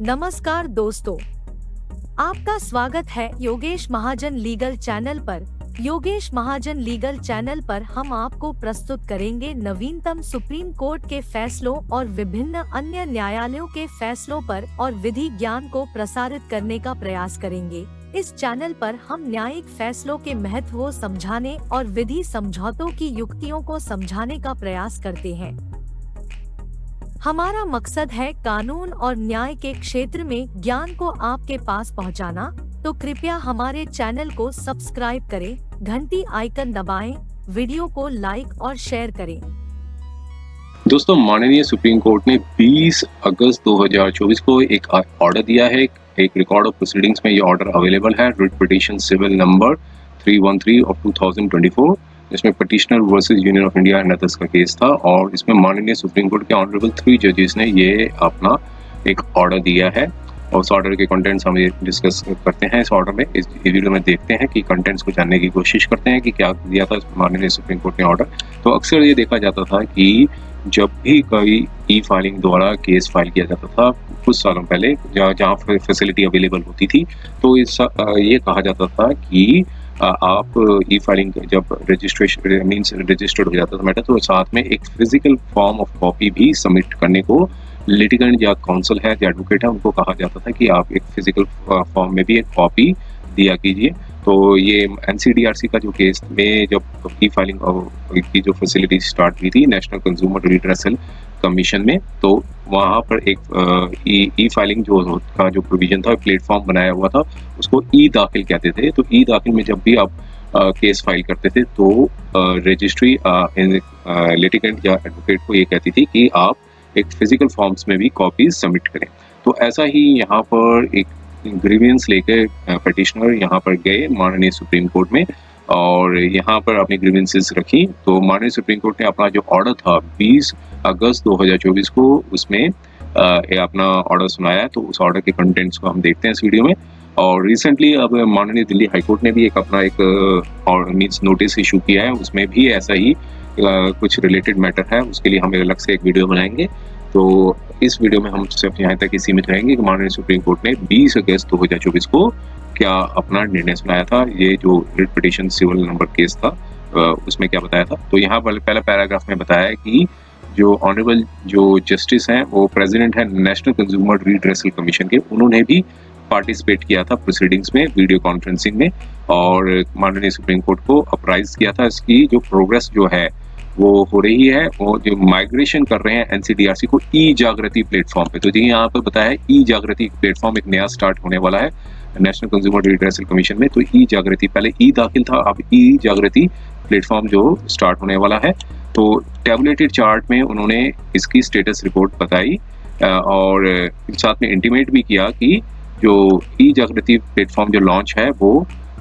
नमस्कार दोस्तों, आपका स्वागत है योगेश महाजन लीगल चैनल पर। योगेश महाजन लीगल चैनल पर हम आपको प्रस्तुत करेंगे नवीनतम सुप्रीम कोर्ट के फैसलों और विभिन्न अन्य न्यायालयों के फैसलों पर और विधि ज्ञान को प्रसारित करने का प्रयास करेंगे। इस चैनल पर हम न्यायिक फैसलों के महत्व को समझाने और विधि समझौतों की युक्तियों को समझाने का प्रयास करते हैं। हमारा मकसद है कानून और न्याय के क्षेत्र में ज्ञान को आपके पास पहुंचाना, तो कृपया हमारे चैनल को सब्सक्राइब करें, घंटी आइकन दबाएं, वीडियो को लाइक और शेयर करें। दोस्तों, माननीय सुप्रीम कोर्ट ने 20 अगस्त 2024 को एक ऑर्डर दिया है। एक रिकॉर्ड ऑफ प्रोसीडिंग्स में ये ऑर्डर अवेलेबल है। Writ petition civil number 313 of 2024, इसमें petitioner versus union of India and others का केस था और इसमें माननीय सुप्रीम कोर्ट के ऑनरेबल 3 जजेस ने ये अपना एक ऑर्डर दिया है और उस ऑर्डर के कंटेंट्स हम डिस्कस करते हैं। इस ऑर्डर में इस वीडियो में देखते हैं कि कंटेंट्स को जानने की कोशिश करते हैं कि क्या दिया था माननीय सुप्रीम कोर्ट ने ऑर्डर। तो अक्सर ये देखा जाता था कि जब भी कोई ई फाइलिंग द्वारा केस फाइल किया जाता था कुछ सालों पहले, जहाँ फैसिलिटी अवेलेबल होती थी, तो ये कहा जाता था कि आप ई फाइलिंग जब रजिस्ट्रेशन मीन्स रजिस्टर्ड हो जाता था मैटर, तो साथ में एक फिजिकल फॉर्म ऑफ कॉपी भी सबमिट करने को लिटिगेंट या काउंसिल है या एडवोकेट है उनको कहा जाता था कि आप एक फिजिकल फॉर्म में भी एक कॉपी दिया कीजिए। तो ये एनसीडीआरसी का जो केस में जब ई फाइलिंग की जो फैसिलिटी स्टार्ट हुई थी नेशनल कंज्यूमर रिड्रेसल कमीशन में, तो वहाँ पर एक ई फाइलिंग का जो प्रोविजन था, प्लेटफॉर्म बनाया हुआ था, उसको ई दाखिल कहते थे। तो ई दाखिल में जब भी आप केस फाइल करते थे तो रजिस्ट्री लिटिगेंट या एडवोकेट को ये कहती थी कि आप एक फिजिकल फॉर्म्स में भी कॉपीज सबमिट करें। तो ऐसा ही यहाँ पर एक ग्रीवियंस लेकर पिटिशनर यहाँ पर गए माननीय सुप्रीम कोर्ट में और यहाँ पर अपनी ग्रीवियंसेस रखी। तो माननीय सुप्रीम कोर्ट ने अपना जो ऑर्डर था 20 अगस्त 2024 को उसमें अपना ऑर्डर सुनाया। तो उस ऑर्डर के कंटेंट्स को हम देखते हैं इस वीडियो में। और रिसेंटली अब माननीय दिल्ली हाईकोर्ट ने भी एक अपना एक मीन्स नोटिस इशू किया है, उसमें भी ऐसा ही कुछ रिलेटेड मैटर है, उसके लिए हम अलग से एक वीडियो बनाएंगे। तो इस वीडियो में हम सिर्फ यहाँ तक ही सीमित रहेंगे कि माननीय सुप्रीम कोर्ट ने 20 अगस्त 2024 को क्या अपना निर्णय सुनाया था। ये जो writ petition civil number case था उसमें क्या बताया था। तो यहाँ पर पहला पैराग्राफ में बताया है कि जो ऑनरेबल जो जस्टिस हैं वो प्रेसिडेंट है नेशनल कंज्यूमर रिड्रेसल कमीशन के, उन्होंने भी पार्टिसिपेट किया था प्रोसीडिंग्स में वीडियो कॉन्फ्रेंसिंग में और माननीय सुप्रीम कोर्ट को अप्राइज किया था इसकी जो प्रोग्रेस जो है वो हो रही है। वो जो माइग्रेशन कर रहे हैं एनसीडीआरसी को ई जागृति प्लेटफॉर्म पे, तो जी यहाँ पर बताया है ई जागृति प्लेटफॉर्म एक नया स्टार्ट होने वाला है नेशनल कंज्यूमर रिड्रेसल कमीशन में। तो ई जागृति, पहले ई दाखिल था, अब ई जागृति प्लेटफॉर्म जो स्टार्ट होने वाला है। तो टैबुलेटेड चार्ट में उन्होंने इसकी स्टेटस रिपोर्ट बताई और साथ में इंटीमेट भी किया कि जो ई जागृति प्लेटफॉर्म जो लॉन्च है वो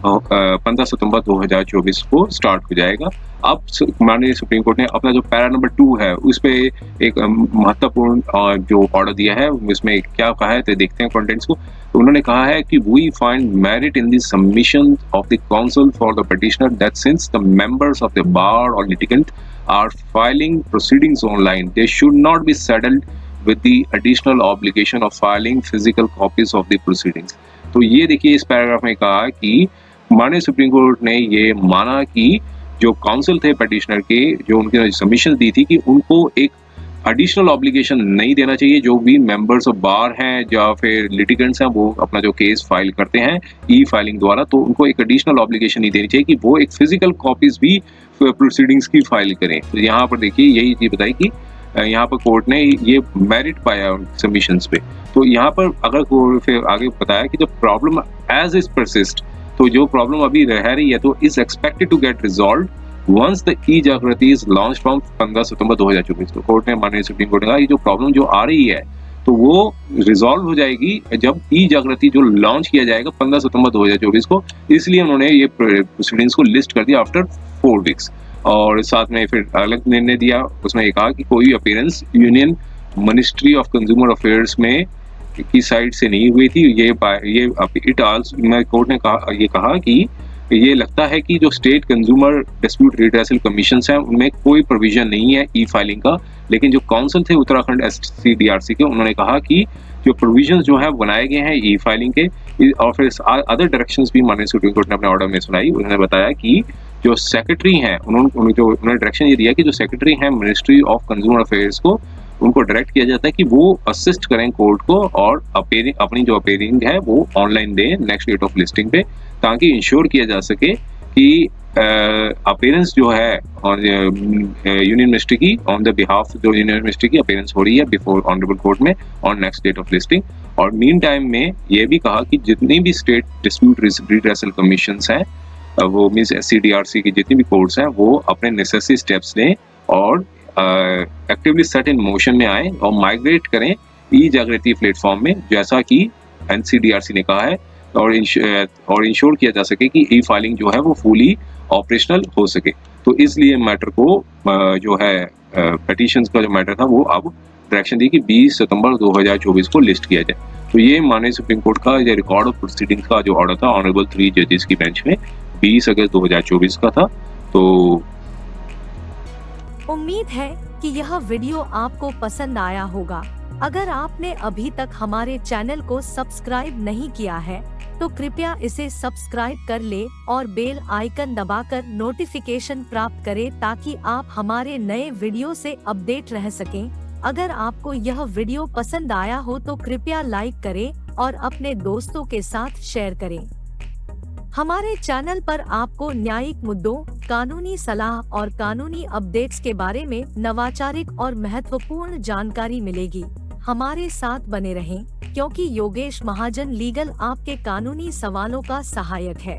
15 सितंबर 2024 को स्टार्ट हो जाएगा। अब माननीय सुप्रीम कोर्ट ने अपना जो पैरा नंबर 2 है उस पे एक महत्वपूर्ण जो ऑर्डर दिया है, उसमें क्या कहा है तो देखते हैं कंटेंट्स को। तो उन्होंने कहा है कि we find merit in the submission of the council for the petitioner that since the members of the bar और litigant are filing proceedings online, they should not be saddled with the additional obligation of filing physical copies of the proceedings। तो ये देखिए इस paragraph में कहा कि माननीय supreme court ने ये माना कि जो काउंसिल थे पिटिशनर के, जो उनके सबमिशन दी थी, कि उनको एक एडिशनल ऑब्लिगेशन नहीं देना चाहिए। जो भी मेंबर्स ऑफ बार हैं या फिर लिटिगेंट्स हैं वो अपना जो केस फाइल करते हैं ई फाइलिंग द्वारा, तो उनको एक एडिशनल ऑब्लिगेशन नहीं देनी चाहिए कि वो एक फिजिकल कॉपीज भी प्रोसीडिंग्स की फाइल करें। तो यहाँ पर देखिए यही चीज बताई कि यहाँ पर कोर्ट ने ये मेरिट पाया सबमिशंस पे। तो यहाँ पर अगर फिर आगे बताया कि जो प्रॉब्लम एज इज परसिस्ट, तो जो प्रॉब्लम अभी रह रही है तो is expected to get resolve once the E Jagriti is launch from 15 सितंबर 2024। तो कोर्ट ने माननीय सुप्रीम कोर्ट ने कहा ये जो प्रॉब्लम जो आ रही है तो वो रिजॉल्व हो जाएगी जब ई जागृति जो लॉन्च किया जाएगा 15 सितंबर 2024 को। इसलिए उन्होंने ये प्रोसीडिंग्स को लिस्ट कर दिया आफ्टर 4 वीक्स। और साथ में फिर अलग निर्णय दिया, उसमें ये कहा कि कोई appearance union ministry of consumer affairs में की साइड से नहीं हुई थी। कोर्ट ने कहा कि ये लगता है कि जो state consumer dispute redressal commission हैं उनमें कोई प्रोविजन नहीं है ई फाइलिंग का, लेकिन जो काउंसिल थे उत्तराखंड एससीडीआरसी के, उन्होंने कहा कि जो प्रोविजंस जो है बनाए गए हैं ई फाइलिंग के, और फिर अदर डायरेक्शंस भी माननीय सुप्रीम कोर्ट ने अपने ऑर्डर में सुनाई। उन्होंने बताया कि जो सेक्रेटरी हैं उन्होंने डायरेक्शन ये दिया कि जो सेक्रेटरी हैं मिनिस्ट्री ऑफ कंज्यूमर अफेयर्स को, उनको डायरेक्ट किया जाता है कि वो असिस्ट करें कोर्ट को और अपनी जो अपीयरिंग है वो ऑनलाइन दें नेक्स्ट डेट ऑफ लिस्टिंग पे, ताकि इंश्योर किया जा सके कि अपीयरेंस जो है और यूनियन मिनिस्ट्री की ऑन द बिहाफ जो यूनियन मिनिस्ट्री की अपीयरेंस हो रही है बिफोर ऑनरेबल कोर्ट में on next date of listing. और मीन टाइम में ये भी कहा कि जितनी भी स्टेट डिस्प्यूट रिड्रेसल कमीशंस हैं, वो मीन्स SCDRC की जितनी भी कोर्ट्स हैं, वो अपने नेसेसरी स्टेप्स लें और एक्टिवली सेट इन मोशन में आए और माइग्रेट करें ई जागृति प्लेटफॉर्म में, जैसा कि NCDRC ने कहा है, और इंश्योर किया जा सके कि ई फाइलिंग जो है वो फुली ऑपरेशनल हो सके। तो इसलिए मैटर को जो है पेटिशंस का जो मैटर था वो अब डायरेक्शन दी कि 20 सितंबर 2024 को लिस्ट किया जाए। तो ये माननीय सुप्रीम कोर्ट का ये रिकॉर्ड ऑफ प्रोसीडिंग्स का जो ऑर्डर था ऑनरेबल 3 जजेस की बेंच में 20 अगस्त 2024 का था। तो उम्मीद है कि यह वीडियो आपको पसंद आया होगा। अगर आपने अभी तक हमारे चैनल को सब्सक्राइब नहीं किया है तो कृपया इसे सब्सक्राइब कर ले और बेल आइकन दबाकर नोटिफिकेशन प्राप्त करें, ताकि आप हमारे नए वीडियो से अपडेट रह सकें। अगर आपको यह वीडियो पसंद आया हो तो कृपया लाइक करें और अपने दोस्तों के साथ शेयर करें। हमारे चैनल पर आपको न्यायिक मुद्दों, कानूनी सलाह और कानूनी अपडेट्स के बारे में नवाचारिक और महत्वपूर्ण जानकारी मिलेगी। हमारे साथ बने रहें, क्योंकि योगेश महाजन लीगल आपके कानूनी सवालों का सहायक है।